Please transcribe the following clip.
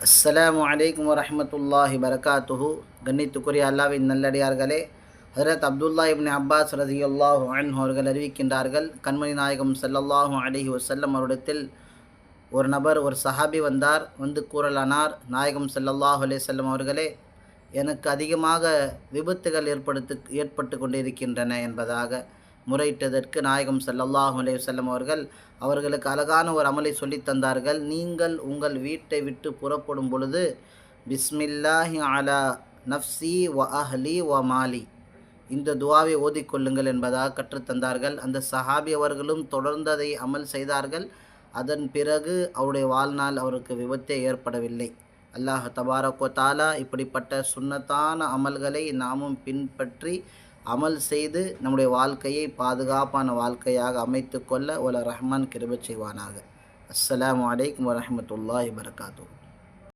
அஸ்ஸலாமு அலைக்கும் வரஹ்மத்துல்லாஹி பரகாத்துஹு. கண்ணித்துக்குரிய அல்லாஹ்வின் நல்லடியார்களே, ஹஜ்ரத் அப்துல்லா இப்னு அப்பாஸ் ரலியல்லாஹு அன்ஹு அவர்கள் அறிவிக்கின்றார்கள், கண்மணி நாயகம் ஸல்லல்லாஹு அலைஹி வஸல்லம் அவரிடத்தில் ஒரு நபர், ஒரு சஹாபி வந்தார். வந்து கூறலானார், நாயகம் ஸல்லல்லாஹு அலைஹி வஸல்லம் அவர்களே, எனக்கு அதிகமாக விபத்துகள் ஏற்பட்டு கொண்டிருக்கின்றன என்பதாக முறையிட்டதற்கு நாயகம் ஸல்லல்லாஹு அலைஹி வஸல்லம் அவர்களுக்கு அழகான ஒரு அமலை சொல்லித் தந்தார்கள். நீங்கள் உங்கள் வீட்டை விட்டு புறப்படும் பொழுது பிஸ்மில்லாஹி அலா நஃப்சி வ அஹ்லி வ மாலி, இந்த துவாவை ஓதிக்கொள்ளுங்கள் என்பதாக கற்றுத்தந்தார்கள். அந்த சஹாபி அவர்களும் தொடர்ந்து அதை அமல் செய்தார்கள். அதன் பிறகு அவருடைய வாழ்நாள் அவருக்கு விபத்தே ஏற்படவில்லை. அல்லாஹ் தபாரக் வ தஆலா இப்படிப்பட்ட சுன்னத்தான அமல்களை நாமும் பின்பற்றி அமல் செய்து நம்முடைய வாழ்க்கையை பாதுகாப்பான வாழ்க்கையாக அமைத்து கொள்ள வல்ல ரஹ்மான் கிருபை செய்வானாக. அஸ்ஸலாமு அலைக்கும் வரஹ்மத்துல்லாஹி வபரகாத்துஹு.